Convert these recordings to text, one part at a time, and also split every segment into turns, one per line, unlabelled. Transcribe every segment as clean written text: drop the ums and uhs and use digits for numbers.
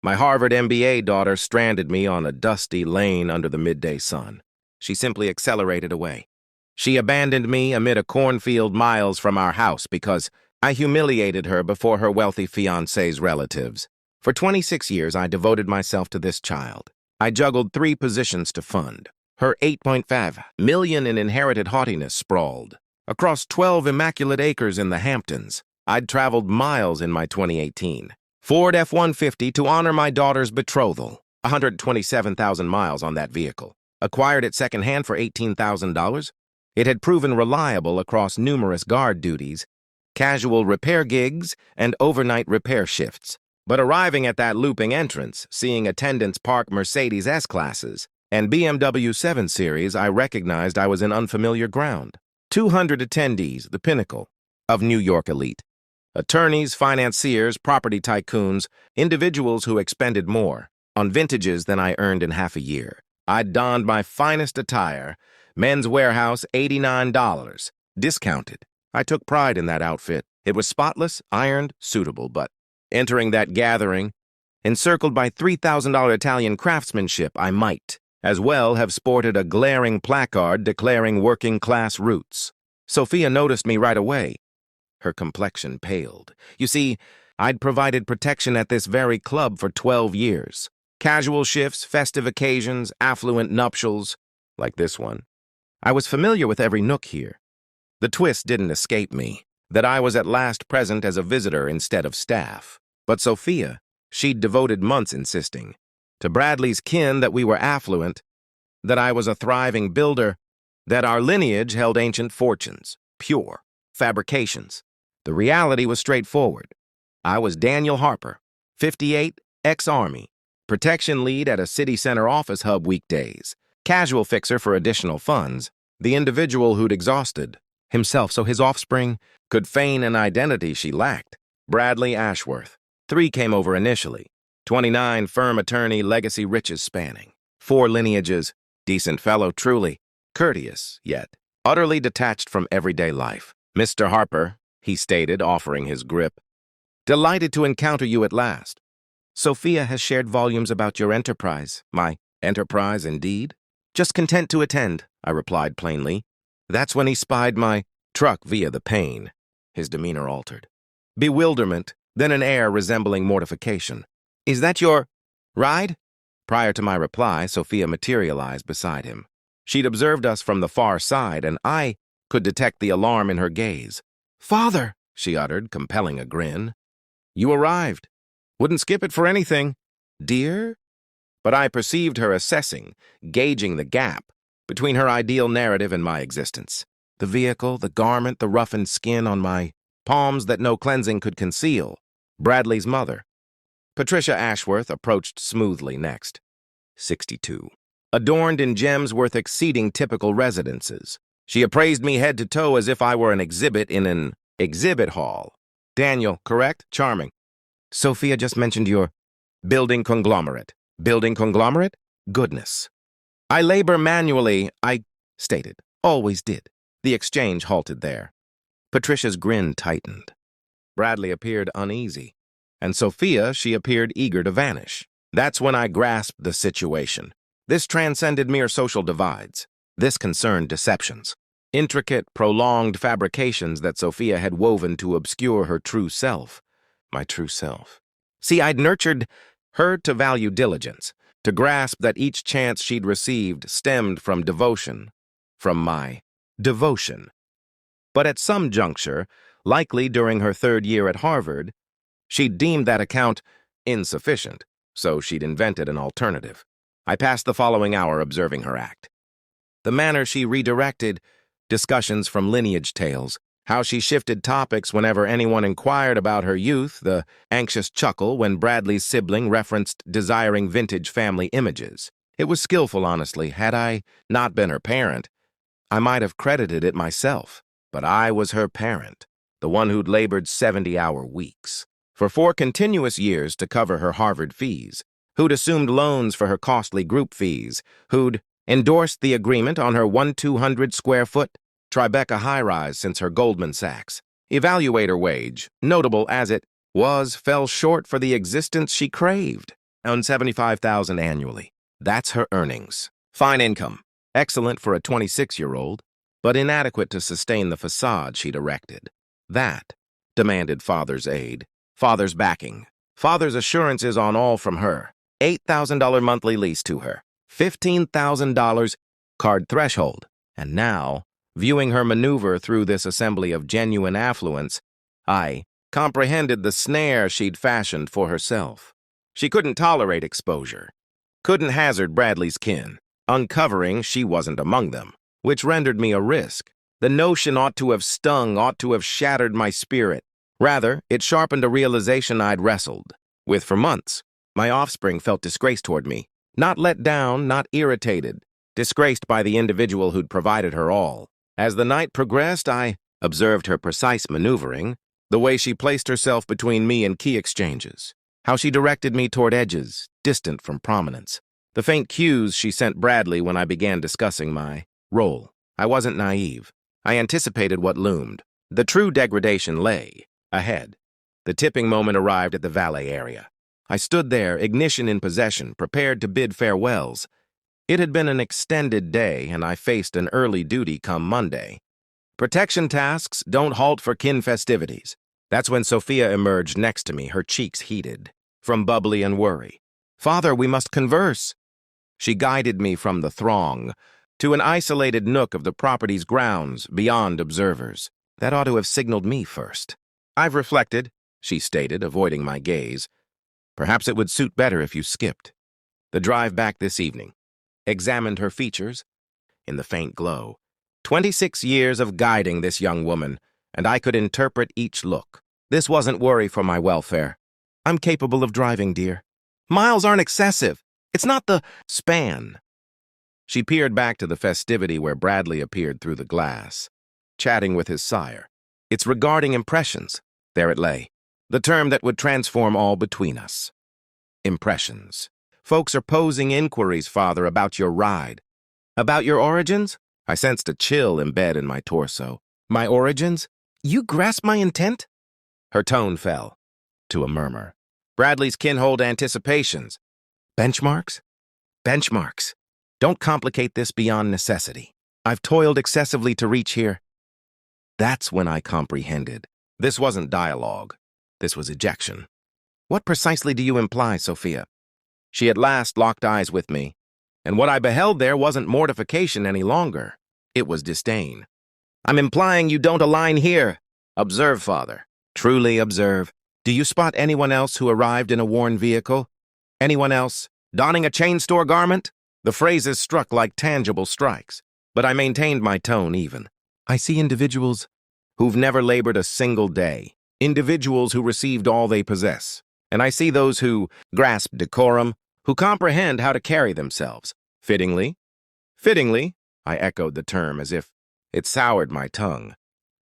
My Harvard MBA daughter stranded me on a dusty lane under the midday sun. She simply accelerated away. She abandoned me amid a cornfield miles from our house because I humiliated her before her wealthy fiancé's relatives. For 26 years, I devoted myself to this child. I juggled 3 positions to fund. Her $8.5 million in inherited haughtiness sprawled across 12 immaculate acres in the Hamptons. I'd traveled miles in my 2018 Ford F-150 to honor my daughter's betrothal. 127,000 miles on that vehicle. Acquired it secondhand for $18,000. It had proven reliable across numerous guard duties, casual repair gigs, and overnight repair shifts. But arriving at that looping entrance, seeing attendants park Mercedes S-Classes and BMW 7 Series, I recognized I was in unfamiliar ground. 200 attendees, the pinnacle of New York elite. Attorneys, financiers, property tycoons, individuals who expended more on vintages than I earned in half a year. I'd donned my finest attire, Men's Warehouse, $89, discounted. I took pride in that outfit. It was spotless, ironed, suitable, but entering that gathering, encircled by $3,000 Italian craftsmanship, I might as well have sported a glaring placard declaring working-class roots. Sophia noticed me right away. Her complexion paled. You see, I'd provided protection at this very club for 12 years. Casual shifts, festive occasions, affluent nuptials, like this one. I was familiar with every nook here. The twist didn't escape me, that I was at last present as a visitor instead of staff. But Sophia, she'd devoted months insisting, to Bradley's kin that we were affluent, that I was a thriving builder, that our lineage held ancient fortunes, pure fabrications. The reality was straightforward. I was Daniel Harper, 58, ex-Army, protection lead at a city center office hub weekdays, casual fixer for additional funds, the individual who'd exhausted himself so his offspring could feign an identity she lacked. Bradley Ashworth. 3 came over initially. 29, firm attorney, legacy riches spanning. 4 lineages, decent fellow truly, courteous yet utterly detached from everyday life. Mr. Harper, he stated, offering his grip. Delighted to encounter you at last. Sophia has shared volumes about your enterprise. My enterprise, indeed? Just content to attend, I replied plainly. That's when he spied my truck via the pane. His demeanor altered. Bewilderment, then an air resembling mortification. Is that your ride? Prior to my reply, Sophia materialized beside him. She'd observed us from the far side, and I could detect the alarm in her gaze. Father, she uttered, compelling a grin. You arrived. Wouldn't skip it for anything. Dear? But I perceived her assessing, gauging the gap between her ideal narrative and my existence. The vehicle, the garment, the roughened skin on my palms that no cleansing could conceal. Bradley's mother. Patricia Ashworth approached smoothly next. 62. Adorned in gems worth exceeding typical residences. She appraised me head to toe as if I were an exhibit in an exhibit hall. Daniel, correct? Charming. Sophia just mentioned your building conglomerate. Building conglomerate? Goodness. I labor manually, I stated. Always did. The exchange halted there. Patricia's grin tightened. Bradley appeared uneasy, and Sophia, she appeared eager to vanish. That's when I grasped the situation. This transcended mere social divides. This concerned deceptions. Intricate, prolonged fabrications that Sophia had woven to obscure her true self. My true self. See, I'd nurtured her to value diligence, to grasp that each chance she'd received stemmed from devotion, from my devotion. But at some juncture, likely during her 3rd year at Harvard, she'd deemed that account insufficient, so she'd invented an alternative. I passed the following hour observing her act. The manner she redirected, discussions from lineage tales, how she shifted topics whenever anyone inquired about her youth, the anxious chuckle when Bradley's sibling referenced desiring vintage family images. It was skillful, honestly. Had I not been her parent, I might have credited it myself. But I was her parent, the one who'd labored 70-hour weeks, for 4 continuous years to cover her Harvard fees, who'd assumed loans for her costly group fees, who'd endorsed the agreement on her 1,200-square-foot Tribeca high-rise since her Goldman Sachs. Evaluator wage, notable as it was, fell short for the existence she craved. Own 75,000 annually. That's her earnings. Fine income. Excellent for a 26-year-old, but inadequate to sustain the facade she'd erected. That demanded father's aid, father's backing, father's assurances on all from her. $8,000 monthly lease to her. $15,000 card threshold. And now, viewing her maneuver through this assembly of genuine affluence, I comprehended the snare she'd fashioned for herself. She couldn't tolerate exposure, couldn't hazard Bradley's kin, uncovering she wasn't among them, which rendered me a risk. The notion ought to have stung, ought to have shattered my spirit. Rather, it sharpened a realization I'd wrestled with for months. My offspring felt disgraced toward me, not let down, not irritated, disgraced by the individual who'd provided her all. As the night progressed, I observed her precise maneuvering, the way she placed herself between me and key exchanges, how she directed me toward edges, distant from prominence, the faint cues she sent Bradley when I began discussing my role. I wasn't naive. I anticipated what loomed. The true degradation lay ahead. The tipping moment arrived at the valet area. I stood there, ignition in possession, prepared to bid farewells. It had been an extended day, and I faced an early duty come Monday. Protection tasks don't halt for kin festivities. That's when Sophia emerged next to me, her cheeks heated from bubbly and worry. "Father, we must converse." She guided me from the throng to an isolated nook of the property's grounds, beyond observers. That ought to have signaled me first. "I've reflected," she stated, avoiding my gaze. "Perhaps it would suit better if you skipped." The drive back this evening. Examined her features in the faint glow. 26 years of guiding this young woman, and I could interpret each look. This wasn't worry for my welfare. "I'm capable of driving, dear. Miles aren't excessive. It's not the span." She peered back to the festivity where Bradley appeared through the glass, chatting with his sire. "It's regarding impressions." There it lay. The term that would transform all between us. Impressions. "Folks are posing inquiries, father, about your ride." "About your origins?" I sensed a chill embed in my torso. "My origins? You grasp my intent?" Her tone fell to a murmur. "Bradley's kin hold anticipations." "Benchmarks?" "Benchmarks. Don't complicate this beyond necessity. I've toiled excessively to reach here." That's when I comprehended. This wasn't dialogue. This was ejection. "What precisely do you imply, Sophia?" She at last locked eyes with me, and what I beheld there wasn't mortification any longer. It was disdain. "I'm implying you don't align here." "Observe, father. Truly observe. Do you spot anyone else who arrived in a worn vehicle? Anyone else donning a chain store garment?" The phrases struck like tangible strikes, but I maintained my tone even. "I see individuals who've never labored a single day, individuals who received all they possess, and I see those who grasp decorum, who comprehend how to carry themselves. Fittingly?" "Fittingly," I echoed the term as if it soured my tongue.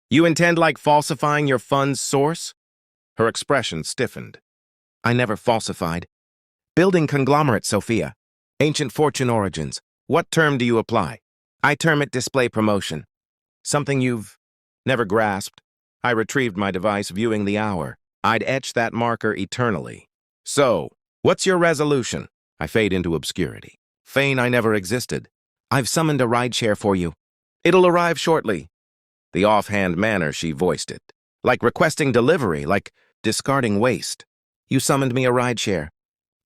"You intend like falsifying your fund's source?" Her expression stiffened. "I never falsified. Building conglomerate, Sophia. Ancient fortune origins. What term do you apply?" "I term it display promotion." "Something you've never grasped." I retrieved my device, viewing the hour. I'd etch that marker eternally. "So, what's your resolution?" I fade into obscurity. "Feign I never existed." "I've summoned a rideshare for you." "It'll arrive shortly." The offhand manner she voiced it. Like requesting delivery, like discarding waste. "You summoned me a rideshare.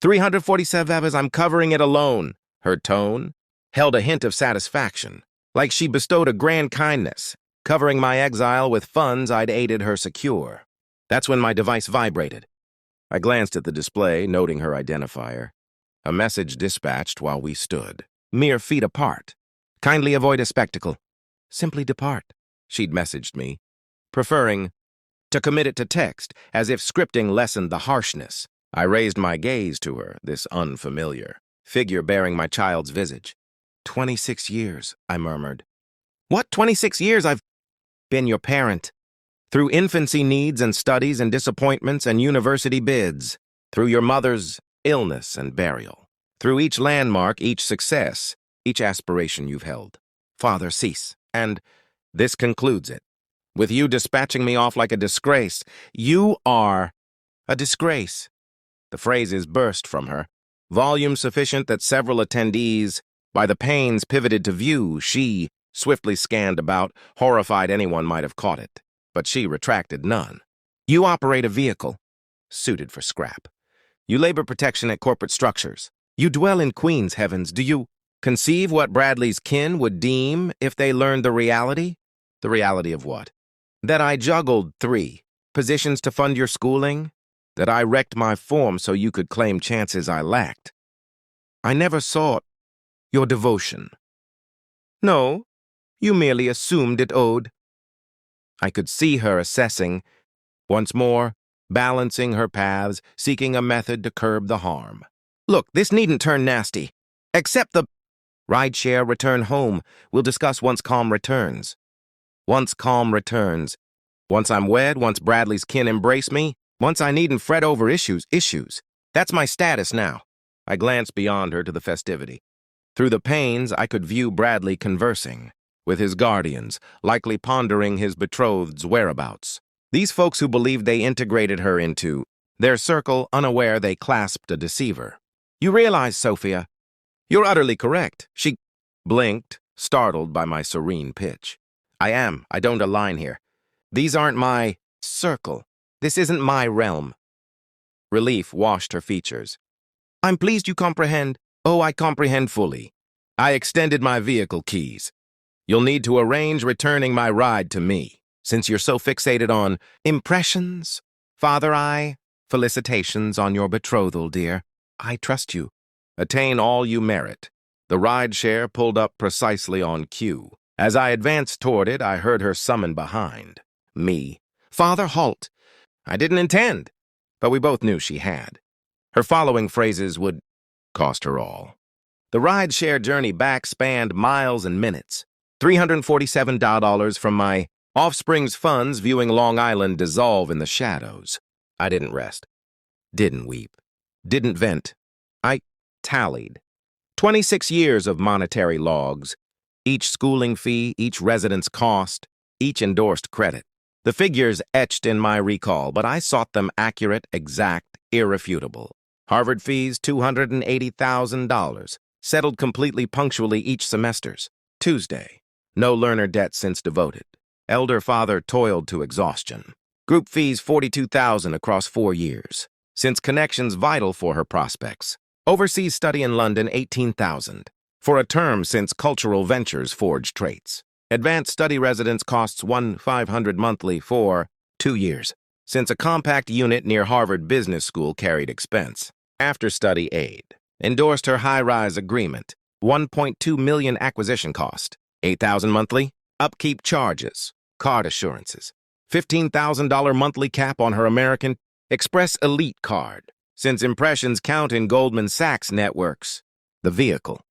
347 hours, I'm covering it alone." Her tone held a hint of satisfaction, like she bestowed a grand kindness, covering my exile with funds I'd aided her secure. That's when my device vibrated. I glanced at the display, noting her identifier. A message dispatched while we stood, mere feet apart. "Kindly avoid a spectacle. Simply depart," she'd messaged me, preferring to commit it to text, as if scripting lessened the harshness. I raised my gaze to her, this unfamiliar figure bearing my child's visage. 26 years, I murmured. "What, 26 years? I've been your parent. Through infancy needs and studies and disappointments and university bids. Through your mother's illness and burial. Through each landmark, each success, each aspiration you've held. Father, cease. And this concludes it. With you dispatching me off like a disgrace. You are a disgrace." The phrases burst from her, volume sufficient that several attendees, by the panes pivoted to view. She swiftly scanned about, horrified anyone might have caught it. But she retracted none. You operate a vehicle suited for scrap. You labor protection at corporate structures. You dwell in Queen's heavens. Do you conceive what Bradley's kin would deem if they learned the reality? The reality of what? That I juggled 3 positions to fund your schooling? That I wrecked my form so you could claim chances I lacked? I never sought your devotion. No, you merely assumed it owed. I could see her assessing, once more, balancing her paths, seeking a method to curb the harm. Look, this needn't turn nasty. Accept the rideshare, return home. We'll discuss once calm returns. Once calm returns. Once I'm wed, once Bradley's kin embrace me, once I needn't fret over issues. That's my status now. I glanced beyond her to the festivity. Through the panes, I could view Bradley conversing with his guardians, likely pondering his betrothed's whereabouts. These folks who believed they integrated her into their circle, unaware they clasped a deceiver. You realize, Sophia, you're utterly correct. She blinked, startled by my serene pitch. I don't align here. These aren't my circle. This isn't my realm. Relief washed her features. I'm pleased you comprehend. Oh, I comprehend fully. I extended my vehicle keys. You'll need to arrange returning my ride to me, since you're so fixated on impressions. Father, felicitations on your betrothal, dear. I trust you. Attain all you merit. The rideshare pulled up precisely on cue. As I advanced toward it, I heard her summon behind. Me. Father, halt. I didn't intend, but we both knew she had. Her following phrases would cost her all. The rideshare journey back spanned miles and minutes. $347 from my offspring's funds viewing Long Island dissolve in the shadows. I didn't rest. Didn't weep. Didn't vent. I tallied. 26 years of monetary logs. Each schooling fee, each residence cost, each endorsed credit. The figures etched in my recall, but I sought them accurate, exact, irrefutable. Harvard fees, $280,000. Settled completely punctually each semesters. Tuesday. No learner debt since devoted. Elder father toiled to exhaustion. Group fees, $42,000 across 4 years. Since connections vital for her prospects. Overseas study in London, $18,000. For a term since cultural ventures forged traits. Advanced study residence costs $1,500 monthly for 2 years. Since a compact unit near Harvard Business School carried expense. After study aid. Endorsed her high-rise agreement. $1.2 million acquisition cost. $8,000 monthly. Upkeep charges. Card assurances. $15,000 monthly cap on her American Express Elite card. Since impressions count in Goldman Sachs networks. The vehicle.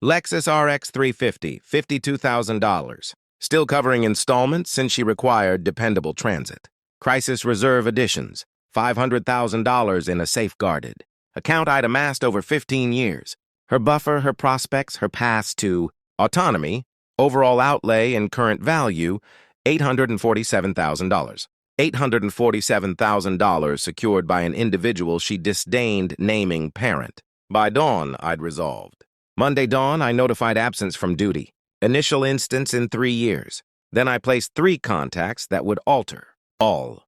Lexus RX 350, $52,000. Still covering installments since she required dependable transit. Crisis Reserve Editions, $500,000 in a safeguarded. Account I'd amassed over 15 years. Her buffer, her prospects, her paths to autonomy, overall outlay and current value, $847,000. $847,000 secured by an individual she disdained naming parent. By dawn, I'd resolved. Monday dawn, I notified absence from duty. Initial instance in 3 years. Then I placed 3 contacts that would alter all.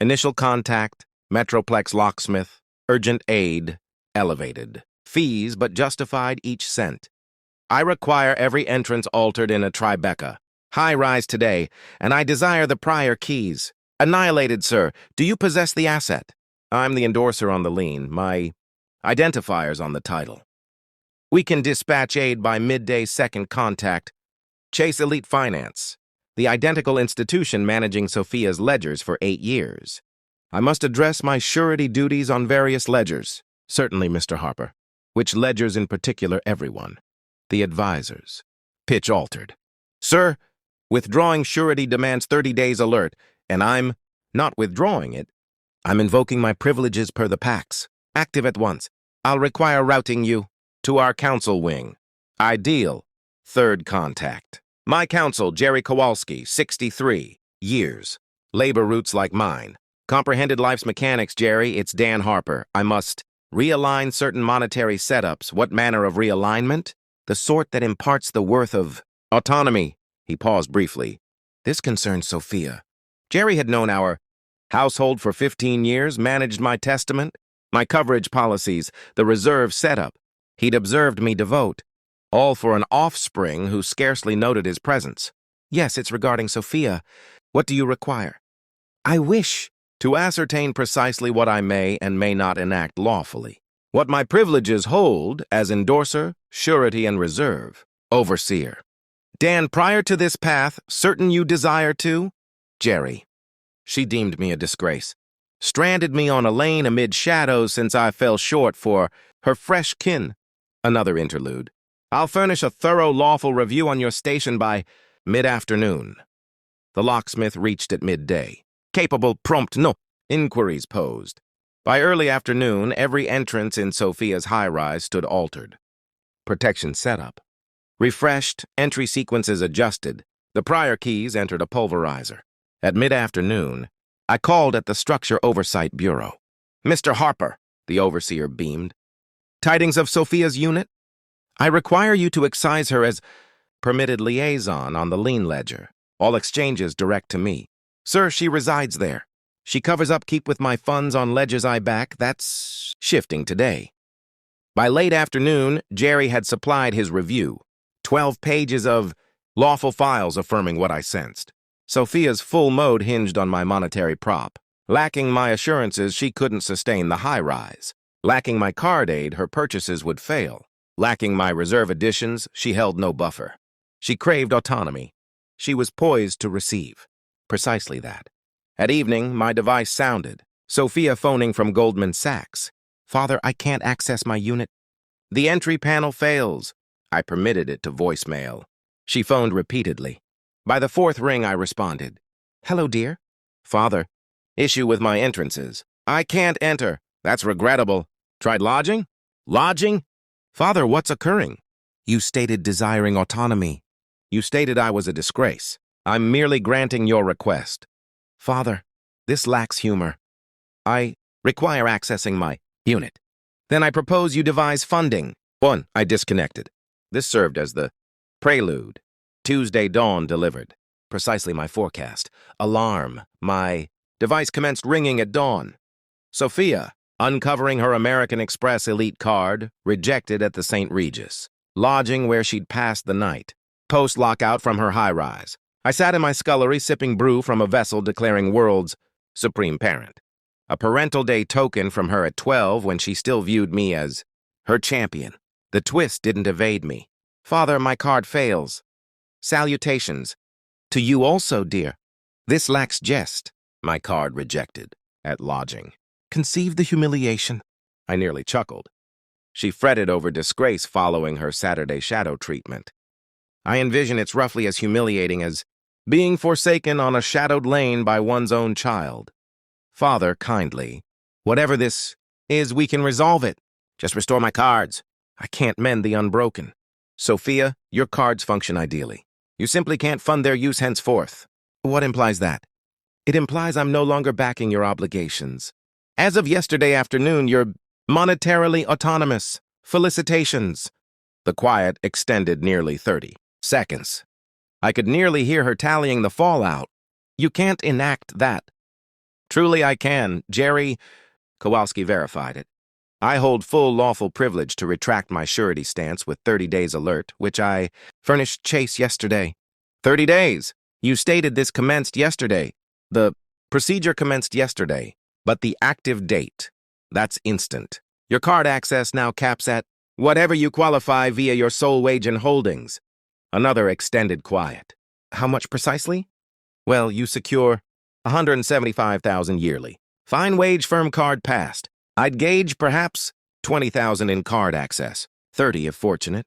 Initial contact, Metroplex locksmith, urgent aid, elevated. Fees but justified each cent. I require every entrance altered in a Tribeca. High rise today, and I desire the prior keys. Annihilated, sir. Do you possess the asset? I'm the endorser on the lien. My identifier's on the title. We can dispatch aid by midday second contact. Chase Elite Finance, the identical institution managing Sophia's ledgers for 8 years. I must address my surety duties on various ledgers. Certainly, Mr. Harper. Which ledgers in particular, everyone. The advisors. Pitch altered. Sir, withdrawing surety demands 30 days alert, and I'm not withdrawing it. I'm invoking my privileges per the Pax. Active at once. I'll require routing you to our counsel wing. Ideal. Third contact. My counsel, Jerry Kowalski, 63 years. Labor roots like mine. Comprehended life's mechanics, Jerry. It's Dan Harper. I must Realign certain monetary setups. What manner of realignment? The sort that imparts the worth of autonomy. He paused briefly. This concerned Sophia. Jerry had known our household for 15 years, managed my testament, my coverage policies, the reserve setup. He'd observed me devote, all for an offspring who scarcely noted his presence. Yes, it's regarding Sophia. What do you require? I wish to ascertain precisely what I may and may not enact lawfully. What my privileges hold as endorser, surety, and reserve. Overseer. Dan, prior to this path, certain you desire to? Jerry. She deemed me a disgrace. Stranded me on a lane amid shadows since I fell short for her fresh kin. Another interlude. I'll furnish a thorough lawful review on your station by mid-afternoon. The locksmith reached at midday. Capable, prompt, no inquiries posed. By early afternoon, every entrance in Sophia's high-rise stood altered. Protection set up. Refreshed, entry sequences adjusted. The prior keys entered a pulverizer. At mid-afternoon, I called at the Structure Oversight Bureau. Mr. Harper, the overseer beamed. Tidings of Sophia's unit? I require you to excise her as permitted liaison on the lien ledger. All exchanges direct to me. Sir, she resides there. She covers upkeep with my funds on ledgers I back. That's shifting today. By late afternoon, Jerry had supplied his review. 12 pages of lawful files affirming what I sensed. Sophia's full mode hinged on my monetary prop. Lacking my assurances, she couldn't sustain the high rise. Lacking my card aid, her purchases would fail. Lacking my reserve additions, she held no buffer. She craved autonomy. She was poised to receive. Precisely that. At evening, my device sounded. Sophia phoning from Goldman Sachs. Father, I can't access my unit. The entry panel fails. I permitted it to voicemail. She phoned repeatedly. By the fourth ring, I responded. Hello, dear. Father, issue with my entrances. I can't enter. That's regrettable. Tried lodging? Lodging? Father, what's occurring? You stated desiring autonomy. You stated I was a disgrace. I'm merely granting your request. Father, this lacks humor. I require accessing my unit. Then I propose you devise funding. 1. I disconnected. This served as the prelude. Tuesday dawn delivered. Precisely my forecast. Alarm. My device commenced ringing at dawn. Sophia, uncovering her American Express elite card, rejected at the St. Regis. Lodging where she'd passed the night. Post-lockout from her high-rise. I sat in my scullery sipping brew from a vessel declaring world's supreme parent. A parental day token from her at 12 when she still viewed me as her champion. The twist didn't evade me. Father, my card fails. Salutations. To you also, dear. This lacks jest. My card rejected. At lodging. Conceive the humiliation. I nearly chuckled. She fretted over disgrace following her Saturday shadow treatment. I envision it's roughly as humiliating as being forsaken on a shadowed lane by one's own child. Father, kindly, whatever this is, we can resolve it. Just restore my cards. I can't mend the unbroken. Sophia, your cards function ideally. You simply can't fund their use henceforth. What implies that? It implies I'm no longer backing your obligations. As of yesterday afternoon, you're monetarily autonomous. Felicitations. The quiet extended nearly 30 seconds. I could nearly hear her tallying the fallout. You can't enact that. Truly I can. Jerry Kowalski verified it. I hold full lawful privilege to retract my surety stance with 30 days alert, which I furnished Chase yesterday. 30 days. You stated this commenced yesterday. The procedure commenced yesterday, but the active date, that's instant. Your card access now caps at whatever you qualify via your sole wage and holdings. Another extended quiet. How much precisely? Well, you secure $175,000 yearly. Fine wage firm card passed. I'd gauge perhaps $20,000 in card access. 30 if fortunate.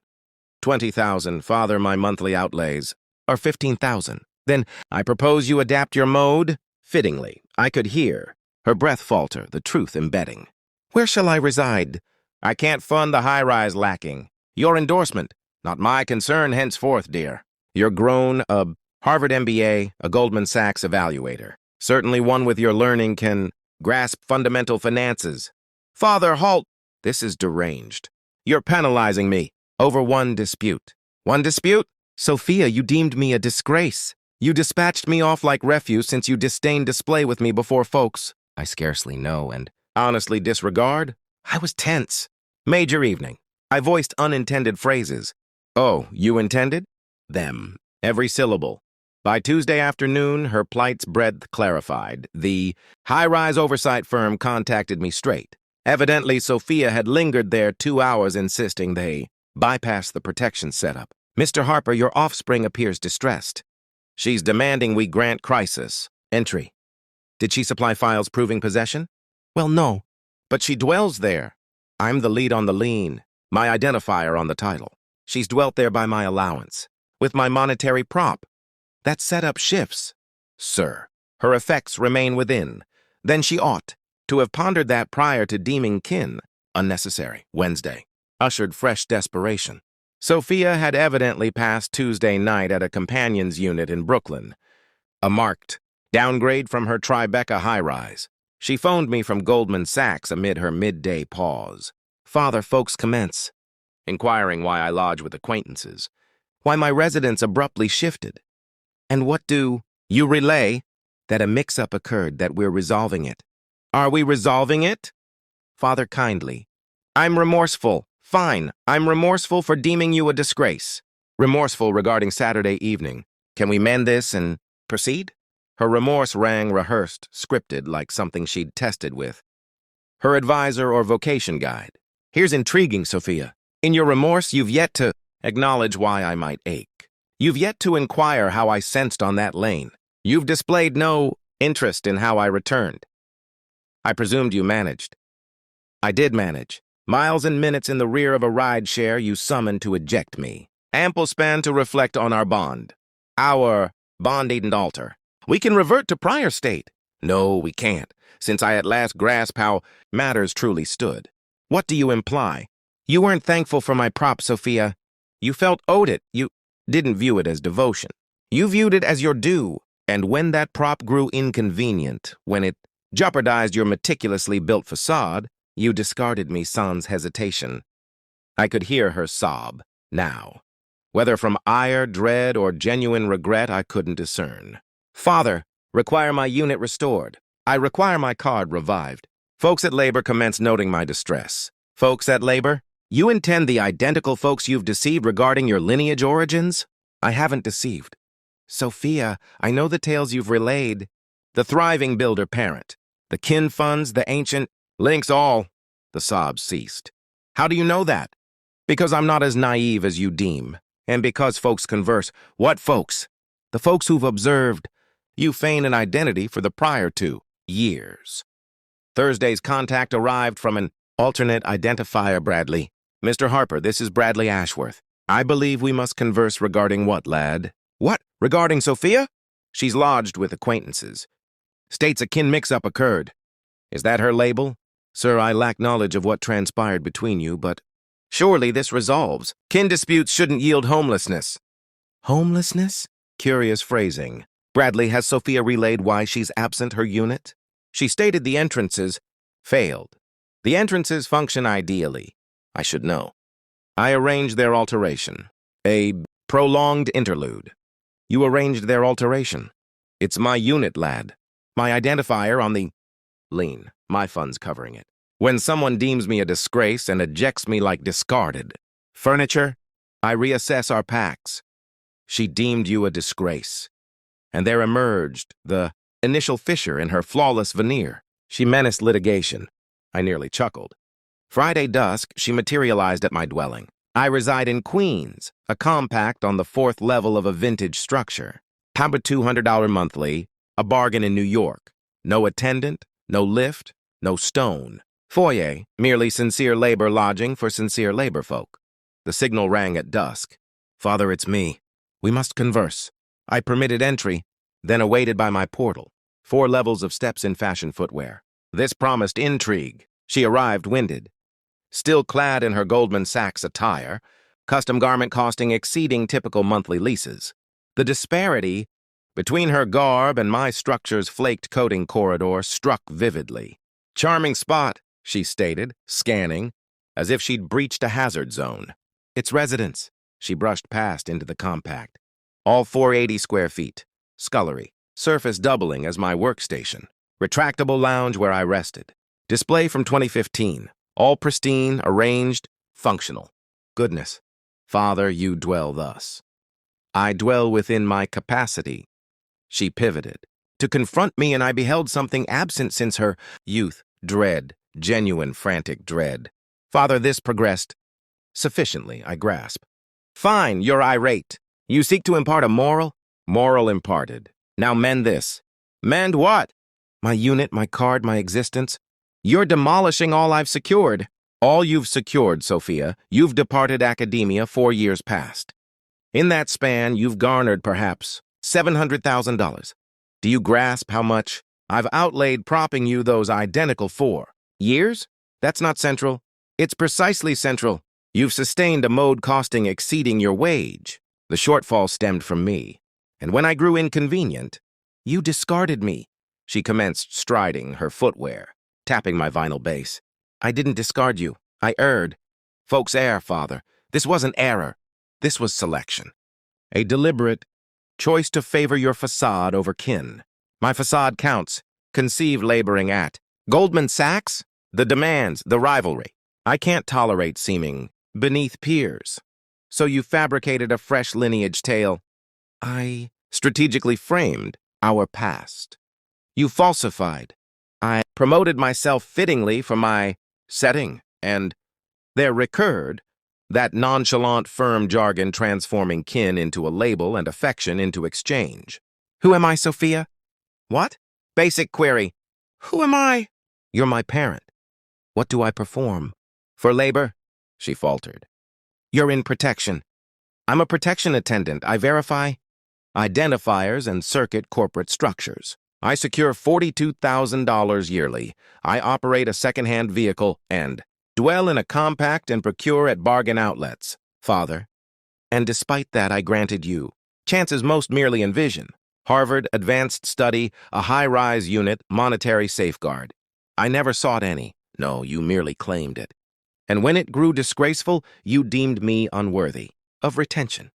20,000, father, my monthly outlays are 15,000. Then I propose you adapt your mode fittingly. I could hear her breath falter, the truth embedding. Where shall I reside? I can't fund the high-rise lacking. Your endorsement, not my concern henceforth, dear. You're grown, a Harvard MBA, a Goldman Sachs evaluator. Certainly one with your learning can grasp fundamental finances. Father, halt! This is deranged. You're penalizing me over one dispute. One dispute? Sophia, you deemed me a disgrace. You dispatched me off like refuse since you disdained display with me before folks. I scarcely know and honestly disregard. I was tense. Major evening. I voiced unintended phrases. Oh, you intended? Them. Every syllable. By Tuesday afternoon, her plight's breadth clarified. The high-rise oversight firm contacted me straight. Evidently, Sophia had lingered there 2 hours insisting they bypass the protection setup. Mr. Harper, your offspring appears distressed. She's demanding we grant crisis. Entry. Did she supply files proving possession? Well, no. But she dwells there. I'm the lead on the lien, my identifier on the title. She's dwelt there by my allowance, with my monetary prop. That setup shifts. Sir, her effects remain within. Then she ought to have pondered that prior to deeming kin unnecessary. Wednesday ushered fresh desperation. Sophia had evidently passed Tuesday night at a companion's unit in Brooklyn, a marked downgrade from her Tribeca high-rise. She phoned me from Goldman Sachs amid her midday pause. Father, folks commence, inquiring why I lodge with acquaintances, why my residence abruptly shifted. And what do you relay? That a mix-up occurred, that we're resolving it. Are we resolving it? Father, kindly. I'm remorseful. Fine, I'm remorseful for deeming you a disgrace. Remorseful regarding Saturday evening. Can we mend this and proceed? Her remorse rang rehearsed, scripted, like something she'd tested with her advisor or vocation guide. Here's intriguing, Sophia. In your remorse, you've yet to acknowledge why I might ache. You've yet to inquire how I sensed on that lane. You've displayed no interest in how I returned. I presumed you managed. I did manage. Miles and minutes in the rear of a ride share you summoned to eject me. Ample span to reflect on our bond. Our bond needn't alter. We can revert to prior state. No, we can't, since I at last grasp how matters truly stood. What do you imply? You weren't thankful for my prop, Sophia. You felt owed it. You didn't view it as devotion. You viewed it as your due. And when that prop grew inconvenient, when it jeopardized your meticulously built facade, you discarded me sans hesitation. I could hear her sob, now. Whether from ire, dread, or genuine regret, I couldn't discern. Father, require my unit restored. I require my card revived. Folks at Labor commence noting my distress. Folks at Labor, you intend the identical folks you've deceived regarding your lineage origins? I haven't deceived. Sophia, I know the tales you've relayed. The thriving builder parent, the kin funds, the ancient links, all. The sobs ceased. How do you know that? Because I'm not as naive as you deem, and because folks converse. What folks? The folks who've observed you feign an identity for the prior 2 years. Thursday's contact arrived from an alternate identifier, Bradley. Mr. Harper, this is Bradley Ashworth. I believe we must converse regarding what, lad? What? Regarding Sophia? She's lodged with acquaintances. States a kin mix-up occurred. Is that her label? Sir, I lack knowledge of what transpired between you, but surely this resolves. Kin disputes shouldn't yield homelessness. Homelessness? Curious phrasing. Bradley, has Sophia relayed why she's absent her unit? She stated the entrances failed. The entrances function ideally. I should know. I arranged their alteration. A prolonged interlude. You arranged their alteration. It's my unit, lad. My identifier on the lien. My funds covering it. When someone deems me a disgrace and ejects me like discarded furniture, I reassess our packs. She deemed you a disgrace. And there emerged the initial fissure in her flawless veneer. She menaced litigation. I nearly chuckled. Friday dusk, she materialized at my dwelling. I reside in Queens, a compact on the 4th level of a vintage structure. How about $200 monthly, a bargain in New York. No attendant, no lift, no stone. Foyer, merely sincere labor lodging for sincere labor folk. The signal rang at dusk. Father, it's me. We must converse. I permitted entry, then awaited by my portal. 4 levels of steps in fashion footwear. This promised intrigue. She arrived winded. Still clad in her Goldman Sachs attire, custom garment costing exceeding typical monthly leases. The disparity between her garb and my structure's flaked coating corridor struck vividly. Charming spot, she stated, scanning. as if she'd breached a hazard zone. It's residence. She brushed past into the compact. All 480 square feet. Scullery. Surface doubling as my workstation. Retractable lounge where I rested. Display from 2015. All pristine, arranged, functional. Goodness. Father, you dwell thus. I dwell within my capacity. She pivoted. To confront me, and I beheld something absent since her youth. Dread. Genuine, frantic dread. Father, this progressed. Sufficiently, I grasp. Fine, you're irate. You seek to impart a moral? Moral imparted. Now mend this. Mend what? My unit, my card, my existence. You're demolishing all I've secured. All you've secured, Sophia. You've departed academia 4 years past. In that span, you've garnered, perhaps, $700,000. Do you grasp how much I've outlaid propping you those identical 4 years? That's not central. It's precisely central. You've sustained a mode costing exceeding your wage. The shortfall stemmed from me. And when I grew inconvenient, you discarded me. She commenced striding her footwear, tapping my vinyl bass. I didn't discard you. I erred. Folks err, Father. This wasn't error. This was selection. A deliberate choice to favor your facade over kin. My facade counts. Conceive laboring at Goldman Sachs? The demands, the rivalry. I can't tolerate seeming beneath peers. So you fabricated a fresh lineage tale. I strategically framed our past. You falsified. I promoted myself fittingly for my setting, and there recurred that nonchalant, firm jargon transforming kin into a label and affection into exchange. Who am I, Sophia? What? Basic query. Who am I? You're my parent. What do I perform? For labor? She faltered. You're in protection. I'm a protection attendant. I verify identifiers and circuit corporate structures. I secure $42,000 yearly. I operate a second-hand vehicle and dwell in a compact and procure at bargain outlets, Father. And despite that, I granted you chances most merely envision. Harvard, advanced study, a high-rise unit, monetary safeguard. I never sought any. No, you merely claimed it. And when it grew disgraceful, you deemed me unworthy of retention.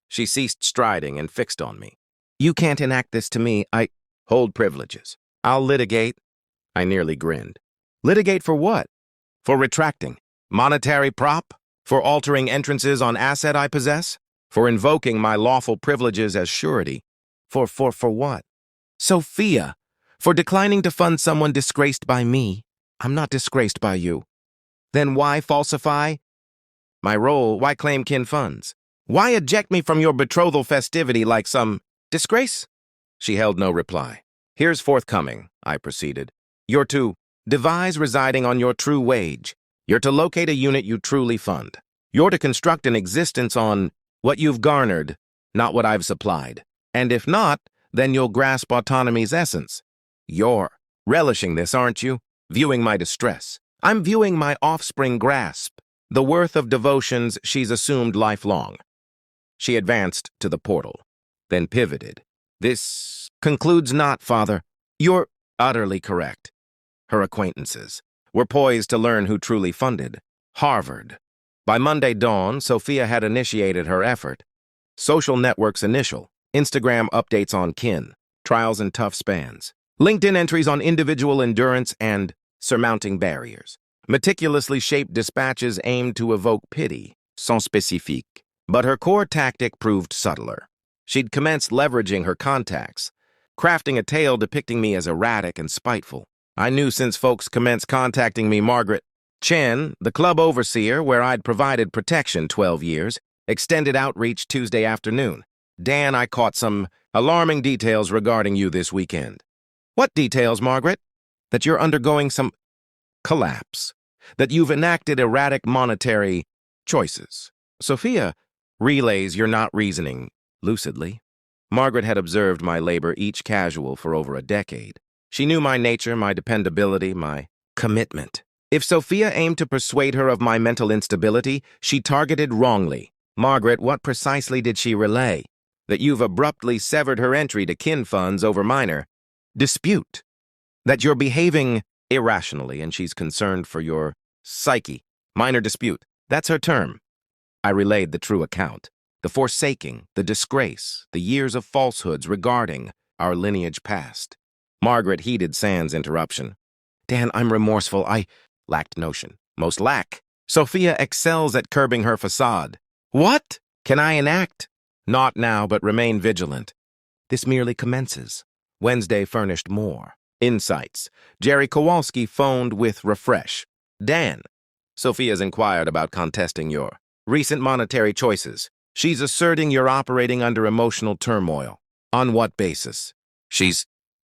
She ceased striding and fixed on me. You can't enact this to me. I hold privileges. I'll litigate. I nearly grinned. Litigate for what? For retracting. Monetary prop? For altering entrances on asset I possess? For invoking my lawful privileges as surety? For what? Sophia, for declining to fund someone disgraced by me. I'm not disgraced by you. Then why falsify my role? Why claim kin funds? Why eject me from your betrothal festivity like some disgrace? She held no reply. Here's forthcoming, I proceeded. You're to devise residing on your true wage. You're to locate a unit you truly fund. You're to construct an existence on what you've garnered, not what I've supplied. And if not, then you'll grasp autonomy's essence. You're relishing this, aren't you? Viewing my distress. I'm viewing my offspring grasp the worth of devotions she's assumed lifelong. She advanced to the portal, then pivoted. This concludes not, Father. You're utterly correct. Her acquaintances were poised to learn who truly funded. Harvard. By Monday dawn, Sophia had initiated her effort. Social networks initial. Instagram updates on kin. Trials and tough spans. LinkedIn entries on individual endurance and surmounting barriers. Meticulously shaped dispatches aimed to evoke pity, sans spécifique. But her core tactic proved subtler. She'd commenced leveraging her contacts, crafting a tale depicting me as erratic and spiteful. I knew since folks commenced contacting me Margaret Chen, the club overseer where I'd provided protection 12 years, extended outreach Tuesday afternoon. Dan, I caught some alarming details regarding you this weekend. What details, Margaret? That you're undergoing some collapse. That you've enacted erratic monetary choices. Sophia relays you're not reasoning lucidly. Margaret had observed my labor each casual for over a decade. She knew my nature, my dependability, my commitment. If Sophia aimed to persuade her of my mental instability, she targeted wrongly. Margaret, what precisely did she relay? That you've abruptly severed her entry to kin funds over minor dispute. That you're behaving irrationally and she's concerned for your psyche. Minor dispute. That's her term. I relayed the true account. The forsaking, the disgrace, the years of falsehoods regarding our lineage past. Margaret heeded Sand's interruption. Dan, I'm remorseful. I lacked notion. Most lack. Sophia excels at curbing her facade. What? Can I enact? Not now, but remain vigilant. This merely commences. Wednesday furnished more. Insights. Jerry Kowalski phoned with refresh. Dan. Sophia's inquired about contesting your recent monetary choices. She's asserting you're operating under emotional turmoil. On what basis? She's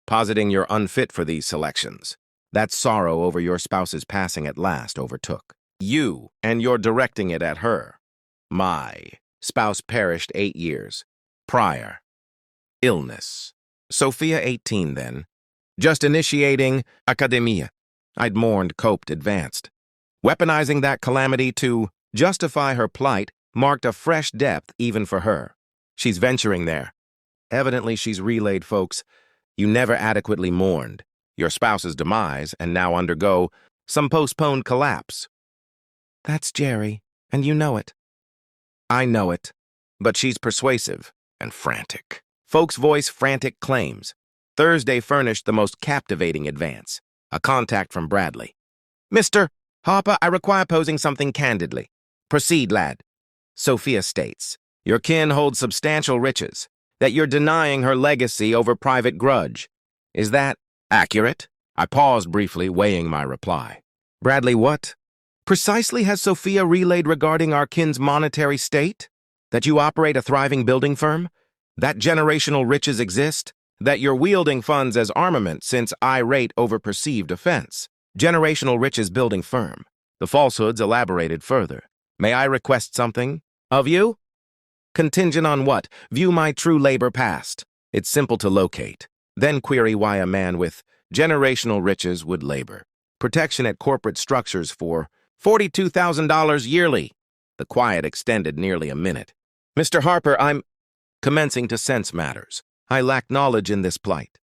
positing you're unfit for these selections. That sorrow over your spouse's passing at last overtook you, and you're directing it at her. My spouse perished 8 years prior. Illness. Sophia 18 then. Just initiating academia. I'd mourned, coped, advanced. Weaponizing that calamity to justify her plight marked a fresh depth even for her. She's venturing there. Evidently she's relayed, folks. You never adequately mourned your spouse's demise and now undergo some postponed collapse. That's Jerry, and you know it. I know it, but she's persuasive and frantic. Folks voice frantic claims. Thursday furnished the most captivating advance. A contact from Bradley. Mr. Harper, I require posing something candidly. Proceed, lad. Sophia states, your kin holds substantial riches, that you're denying her legacy over private grudge. Is that accurate? I paused briefly, weighing my reply. Bradley, what? Precisely has Sophia relayed regarding our kin's monetary state? That you operate a thriving building firm? That generational riches exist? That you're wielding funds as armament since irate over perceived offense? Generational riches building firm. The falsehoods elaborated further. May I request something of you? Contingent on what? View my true labor past. It's simple to locate. Then query why a man with generational riches would labor. Protection at corporate structures for $42,000 yearly. The quiet extended nearly a minute. Mr. Harper, I'm commencing to sense matters. I lack knowledge in this plight.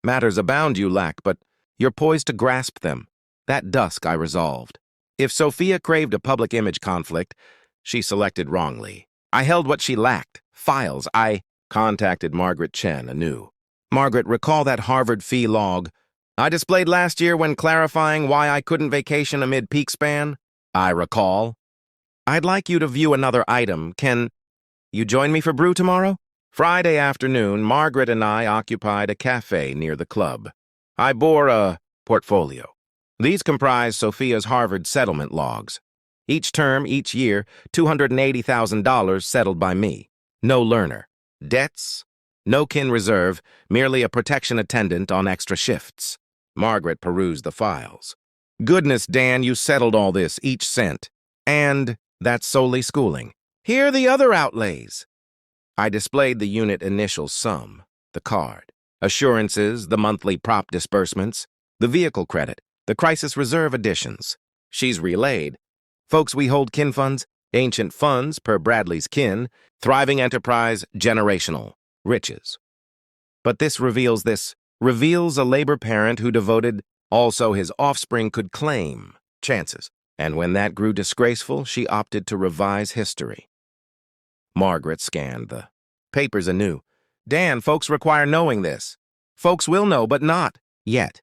Matters abound you lack, but you're poised to grasp them. That dusk I resolved. If Sophia craved a public image conflict, she selected wrongly. I held what she lacked, files. I contacted Margaret Chen anew. Margaret, recall that Harvard fee log I displayed last year when clarifying why I couldn't vacation amid peak span? I recall. I'd like you to view another item. Can you join me for brew tomorrow? Friday afternoon, Margaret and I occupied a cafe near the club. I bore a portfolio. These comprise Sophia's Harvard settlement logs. Each term, each year, $280,000 settled by me. No learner. Debts? No kin reserve, merely a protection attendant on extra shifts. Margaret perused the files. Goodness, Dan, you settled all this, each cent. And that's solely schooling. Here are the other outlays. I displayed the unit initial sum, the card, assurances, the monthly prop disbursements, the vehicle credit, the crisis reserve additions. She's relayed. Folks, we hold kin funds, ancient funds per Bradley's kin, thriving enterprise, generational, riches. But this reveals a labor parent who devoted also his offspring could claim chances. And when that grew disgraceful, she opted to revise history. Margaret scanned the papers anew. Dan, folks require knowing this. Folks will know, but not yet.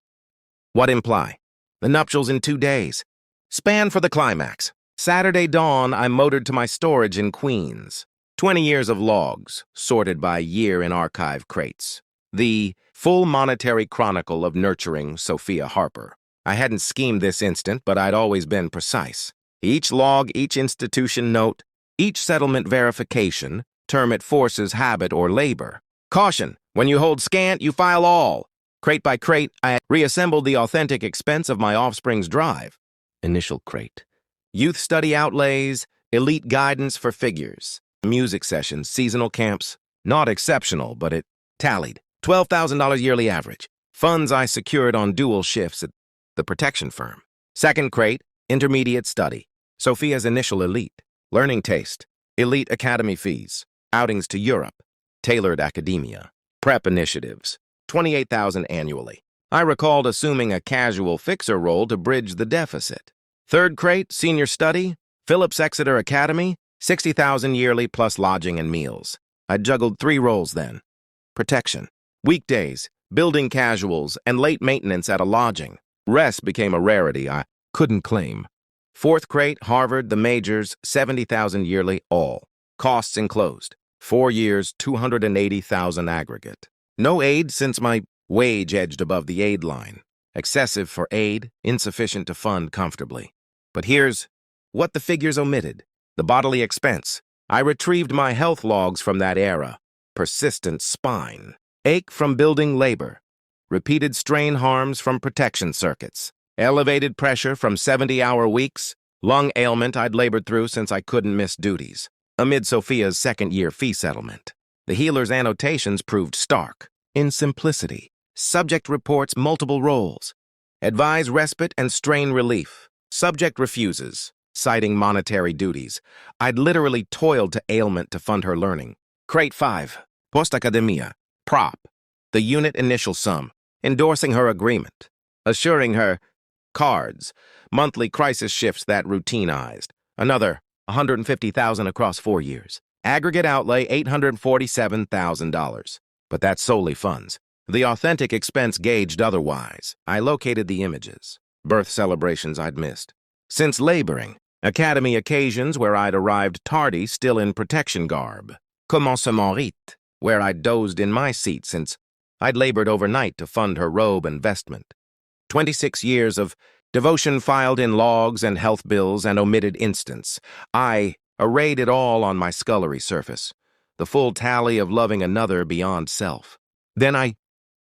What imply? The nuptials in 2 days. Span for the climax. Saturday dawn, I motored to my storage in Queens. 20 years of logs, sorted by year in archive crates. The full monetary chronicle of nurturing Sophia Harper. I hadn't schemed this instant, but I'd always been precise. Each log, each institution note, each settlement verification, term it forces, habit, or labor. Caution, when you hold scant, you file all. Crate by crate, I reassembled the authentic expense of my offspring's drive. Initial crate. Youth study outlays, elite guidance for figures. Music sessions, seasonal camps. Not exceptional, but it tallied. $12,000 yearly average. Funds I secured on dual shifts at the protection firm. Second crate, intermediate study. Sophia's initial elite. Learning taste. Elite academy fees. Outings to Europe. Tailored academia. Prep initiatives. $28,000 annually. I recalled assuming a casual fixer role to bridge the deficit. Third crate, senior study, Phillips Exeter Academy, 60,000 yearly plus lodging and meals. I juggled 3 roles then. Protection. Weekdays, building casuals, and late maintenance at a lodging. Rest became a rarity I couldn't claim. Fourth crate, Harvard, the majors, 70,000 yearly, all. Costs enclosed. 4 years, 280,000 aggregate. No aid since my wage edged above the aid line. Excessive for aid, insufficient to fund comfortably. But here's what the figures omitted. The bodily expense. I retrieved my health logs from that era. Persistent spine. Ache from building labor. Repeated strain harms from protection circuits. Elevated pressure from 70-hour weeks. Lung ailment I'd labored through since I couldn't miss duties. Amid Sophia's second-year fee settlement. The healer's annotations proved stark. In simplicity. Subject reports multiple roles. Advise respite and strain relief. Subject refuses, citing monetary duties. I'd literally toiled to ailment to fund her learning. Crate 5. Post-academia. Prop. The unit initial sum. Endorsing her agreement. Assuring her cards. Monthly crisis shifts that routinized. Another 150,000 across 4 years. Aggregate outlay $847,000. But that's solely funds. The authentic expense gauged otherwise. I located the images. Birth celebrations I'd missed. Since laboring. Academy occasions where I'd arrived tardy still in protection garb. Commencement rite, where I'd dozed in my seat since I'd labored overnight to fund her robe and vestment. 26 years of devotion filed in logs and health bills and omitted instance. I arrayed it all on my scullery surface. The full tally of loving another beyond self. Then I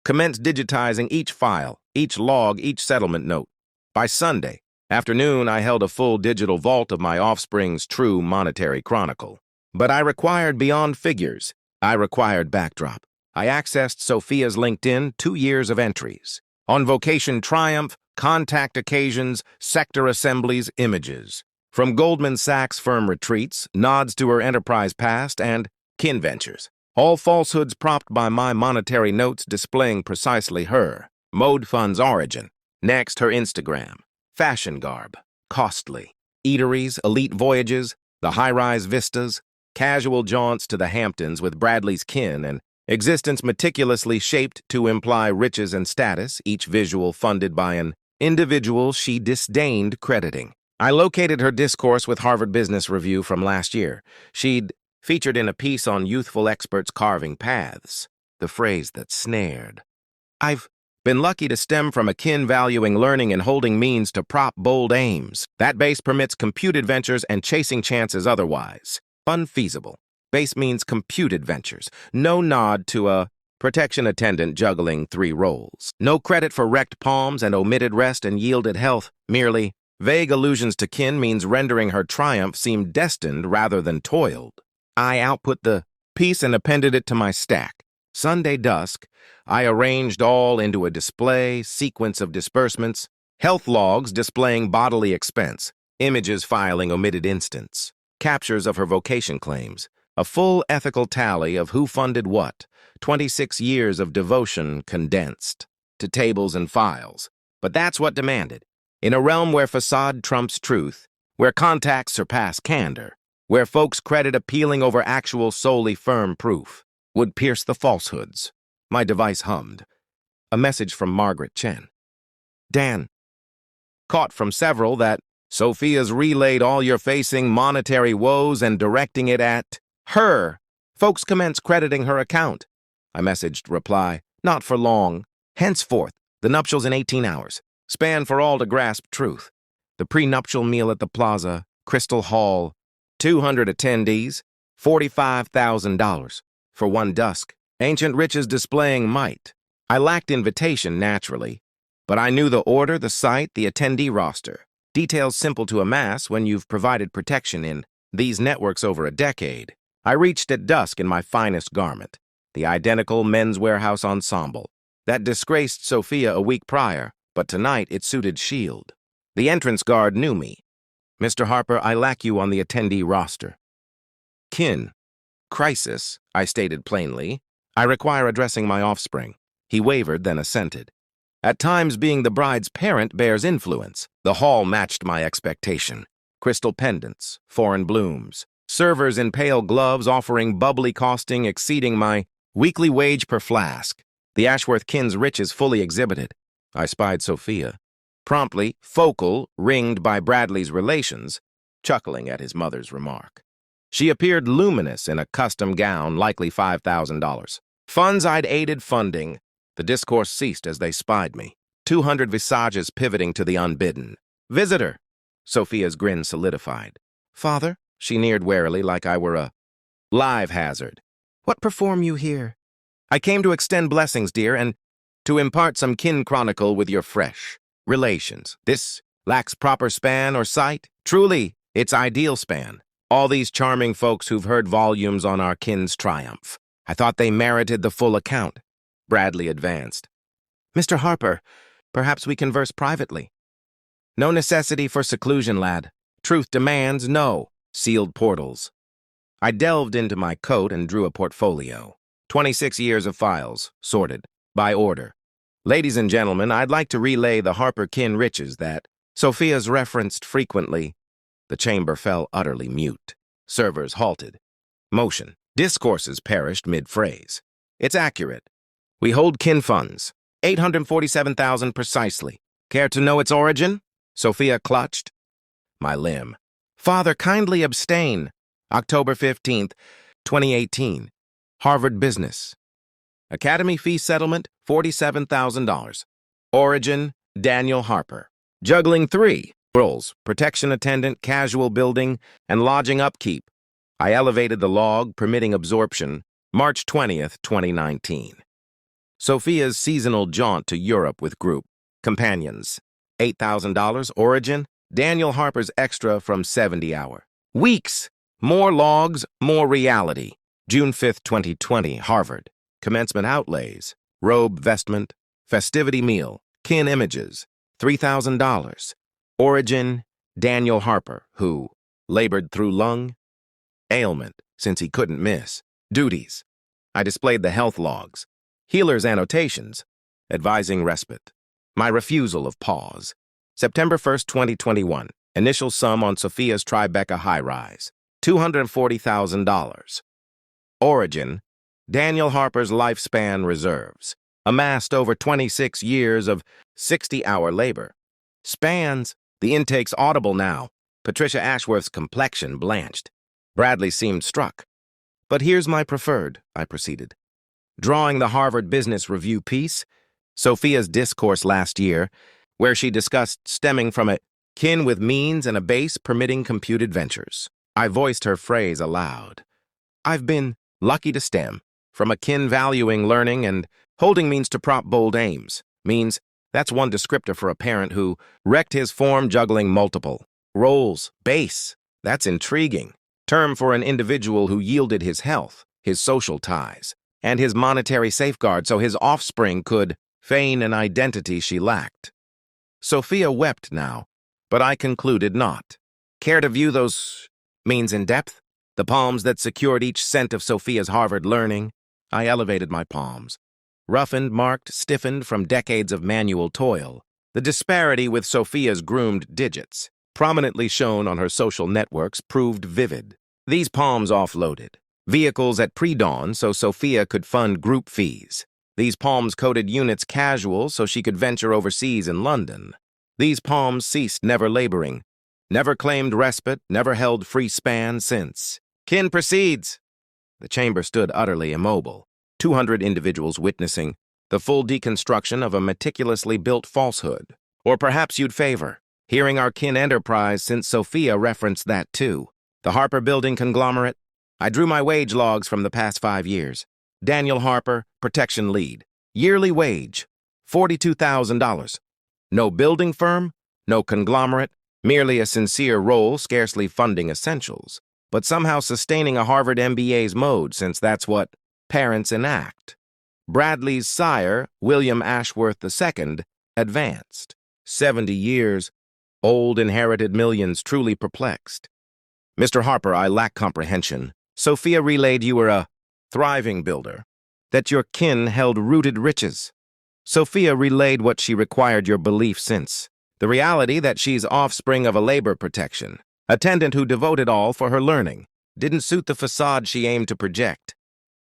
commenced digitizing each file, each log, each settlement note. By Sunday afternoon, I held a full digital vault of my offspring's true monetary chronicle. But I required beyond figures. I required backdrop. I accessed Sophia's LinkedIn, 2 years of entries. On vocation triumph, contact occasions, sector assemblies, images. From Goldman Sachs firm retreats, nods to her enterprise past, and kin ventures. All falsehoods propped by my monetary notes displaying precisely her. Mode funds origin. Next, her Instagram. Fashion garb. Costly. Eateries, elite voyages, the high-rise vistas, casual jaunts to the Hamptons with Bradley's kin, and existence meticulously shaped to imply riches and status, each visual funded by an individual she disdained crediting. I located her discourse with Harvard Business Review from last year. She'd featured in a piece on youthful experts carving paths, the phrase that snared. I've been lucky to stem from a kin valuing learning and holding means to prop bold aims. That base permits computed ventures and chasing chances otherwise. Unfeasible. Base means computed ventures. No nod to a protection attendant juggling 3 roles. No credit for wrecked palms and omitted rest and yielded health. Merely vague allusions to kin means rendering her triumph seem destined rather than toiled. I output the piece and appended it to my stack. Sunday dusk, I arranged all into a display, sequence of disbursements, health logs displaying bodily expense, images filing omitted instance, captures of her vocation claims, a full ethical tally of who funded what, 26 years of devotion condensed to tables and files. But that's what demanded. In a realm where facade trumps truth, where contacts surpass candor, where folks credit appealing over actual solely firm proof, would pierce the falsehoods. My device hummed. A message from Margaret Chen. Dan. Caught from several that Sophia's relayed all you're facing monetary woes and directing it at her. Folks commence crediting her account. I messaged reply, not for long. Henceforth, the nuptials in 18 hours. Span for all to grasp truth. The prenuptial meal at the plaza, Crystal Hall, 200 attendees, $45,000 for one dusk. Ancient riches displaying might. I lacked invitation, naturally, but I knew the order, the site, the attendee roster. Details simple to amass when you've provided protection in these networks over a decade. I reached at dusk in my finest garment, the identical Men's Warehouse ensemble that disgraced Sophia a week prior, but tonight it suited Shield. The entrance guard knew me. Mr. Harper, I lack you on the attendee roster. Kin. Crisis, I stated plainly. I require addressing my offspring. He wavered, then assented. At times, being the bride's parent bears influence. The hall matched my expectation. Crystal pendants, foreign blooms, servers in pale gloves offering bubbly costing exceeding my weekly wage per flask. The Ashworth kin's riches fully exhibited. I spied Sophia, promptly focal, ringed by Bradley's relations, chuckling at his mother's remark. She appeared luminous in a custom gown, likely $5,000. Funds I'd aided funding. The discourse ceased as they spied me. 200 visages pivoting to the unbidden. Visitor. Sophia's grin solidified. Father? She neared warily like I were a live hazard. What perform you here? I came to extend blessings, dear, and to impart some kin chronicle with your fresh relations. This lacks proper span or sight. Truly, its ideal span. All these charming folks who've heard volumes on our kin's triumph. I thought they merited the full account. Bradley advanced. Mr. Harper, perhaps we converse privately. No necessity for seclusion, lad. Truth demands no sealed portals. I delved into my coat and drew a portfolio. 26 years of files, sorted, by order. Ladies and gentlemen, I'd like to relay the Harper kin riches that Sophia's referenced frequently. The chamber fell utterly mute. Servers halted. Motion. Discourses perished mid-phrase. It's accurate. We hold kin funds. 847,000 precisely. Care to know its origin? Sophia clutched. My limb. Father, kindly abstain. October 15th, 2018. Harvard Business. Academy fee settlement, $47,000. Origin, Daniel Harper. Juggling 3. Roles, protection attendant, casual building, and lodging upkeep. I elevated the log, permitting absorption, March 20th, 2019. Sophia's seasonal jaunt to Europe with group. Companions. $8,000. Origin, Daniel Harper's extra from 70-hour. Weeks. More logs, more reality. June 5th, 2020, Harvard. Commencement outlays. Robe, vestment, festivity meal, kin images. $3,000. Origin, Daniel Harper, who labored through lung ailment since he couldn't miss. Duties. I displayed the health logs. Healer's annotations. Advising respite. My refusal of pause. September 1st, 2021. Initial sum on Sophia's Tribeca high-rise. $240,000. Origin, Daniel Harper's lifespan reserves. Amassed over 26 years of 60-hour labor. Spans. The intake's audible now. Patricia Ashworth's complexion blanched. Bradley seemed struck. But here's my preferred, I proceeded. Drawing the Harvard Business Review piece, Sophia's discourse last year, where she discussed stemming from a kin with means and a base permitting computed ventures. I voiced her phrase aloud. I've been lucky to stem from a kin valuing learning and holding means to prop bold aims. Means that's one descriptor for a parent who wrecked his form juggling multiple roles. Base. That's intriguing. Term for an individual who yielded his health, his social ties, and his monetary safeguard so his offspring could feign an identity she lacked. Sophia wept now, but I concluded not. Care to view those means in depth? The palms that secured each cent of Sophia's Harvard learning? I elevated my palms. Roughened, marked, stiffened from decades of manual toil. The disparity with Sophia's groomed digits, prominently shown on her social networks, proved vivid. These palms offloaded. Vehicles at pre-dawn so Sophia could fund group fees. These palms coded units casual so she could venture overseas in London. These palms ceased never laboring, never claimed respite, never held free span since. Kin proceeds. The chamber stood utterly immobile. 200 individuals witnessing the full deconstruction of a meticulously built falsehood. Or perhaps you'd favor hearing our kin enterprise since Sophia referenced that too. The Harper Building conglomerate. I drew my wage logs from the past 5 years. Daniel Harper, protection lead. Yearly wage, $42,000. No building firm, no conglomerate, merely a sincere role scarcely funding essentials, but somehow sustaining a Harvard MBA's mode since that's what parents enact. Bradley's sire, William Ashworth II, advanced. 70 years, old inherited millions truly perplexed. Mr. Harper, I lack comprehension. Sophia relayed you were a thriving builder, that your kin held rooted riches. Sophia relayed what she required your belief since. The reality that she's offspring of a labor protection, attendant who devoted all for her learning, didn't suit the facade she aimed to project.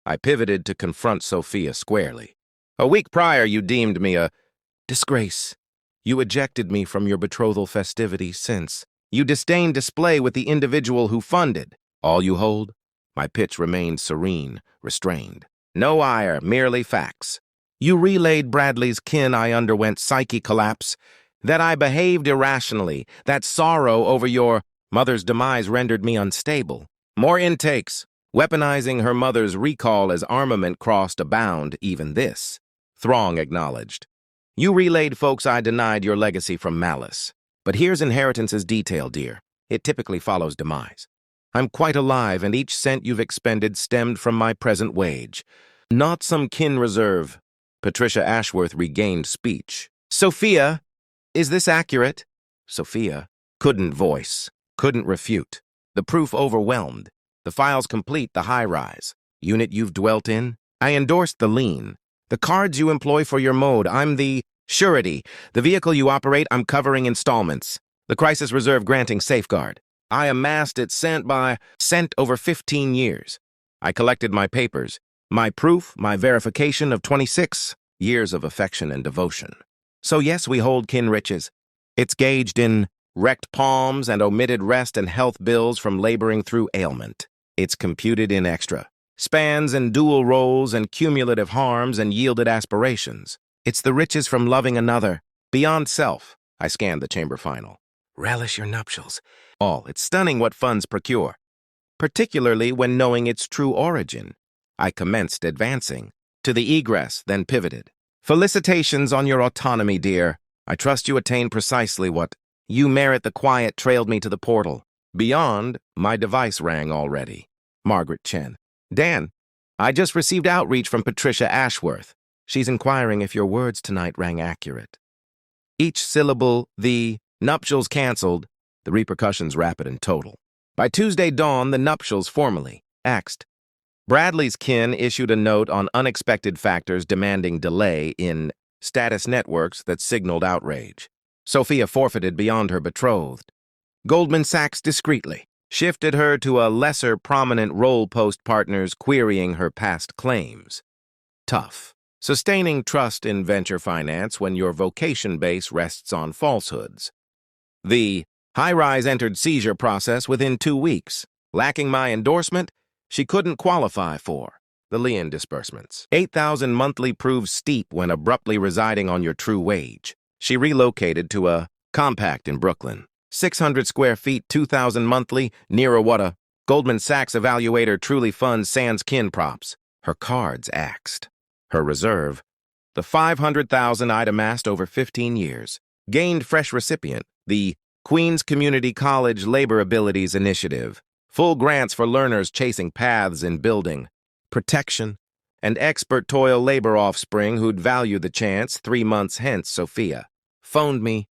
I pivoted to confront Sophia squarely. A week prior, you deemed me a disgrace. You ejected me from your betrothal festivities since. You disdained display with the individual who funded. All you hold? My pitch remained serene, restrained. No ire, merely facts. You relayed Bradley's kin I underwent psyche collapse, that I behaved irrationally, that sorrow over your mother's demise rendered me unstable. More intakes. Weaponizing her mother's recall as armament crossed a bound, even this. Throng acknowledged. You relayed folks I denied your legacy from malice. But here's inheritance's detail, dear. It typically follows demise. I'm quite alive, and each cent you've expended stemmed from my present wage. Not some kin reserve. Patricia Ashworth regained speech. Sophia, is this accurate? Sophia couldn't voice, couldn't refute. The proof overwhelmed. The file's complete, the high-rise. Unit you've dwelt in? I endorsed the lien. The cards you employ for your mode, I'm the surety. The vehicle you operate, I'm covering installments. The crisis reserve granting safeguard. I amassed it cent over 15 years. I collected my papers, my proof, my verification of 26 years of affection and devotion. So yes, we hold kin riches. It's gauged in wrecked palms and omitted rest and health bills from laboring through ailment. It's computed in extra. Spans and dual roles and cumulative harms and yielded aspirations. It's the riches from loving another, beyond self. I scanned the chamber final. Relish your nuptials. It's stunning what funds procure, particularly when knowing its true origin. I commenced advancing. To the egress, then pivoted. Felicitations on your autonomy, dear. I trust you attain precisely what you merit. The quiet trailed me to the portal. Beyond, my device rang already. Margaret Chen. Dan, I just received outreach from Patricia Ashworth. She's inquiring if your words tonight rang accurate. Each syllable, the nuptials canceled, the repercussions rapid and total. By Tuesday dawn, the nuptials formally axed. Bradley's kin issued a note on unexpected factors demanding delay in status networks that signaled outrage. Sophia forfeited beyond her betrothed. Goldman Sachs discreetly shifted her to a lesser prominent role post partners querying her past claims. Tough. Sustaining trust in venture finance when your vocation base rests on falsehoods. The high-rise entered seizure process within 2 weeks. Lacking my endorsement, she couldn't qualify for the lien disbursements. 8,000 monthly proved steep when abruptly residing on your true wage. She relocated to a compact in Brooklyn. 600 square feet, 2,000 monthly, nearer what a Goldman Sachs evaluator truly funds sans kin props. Her cards axed. Her reserve, the 500,000 I'd amassed over 15 years, gained fresh recipient, the Queens Community College Labor Abilities Initiative, full grants for learners chasing paths in building, protection, and expert toil labor offspring who'd value the chance 3 months hence. Sophia phoned me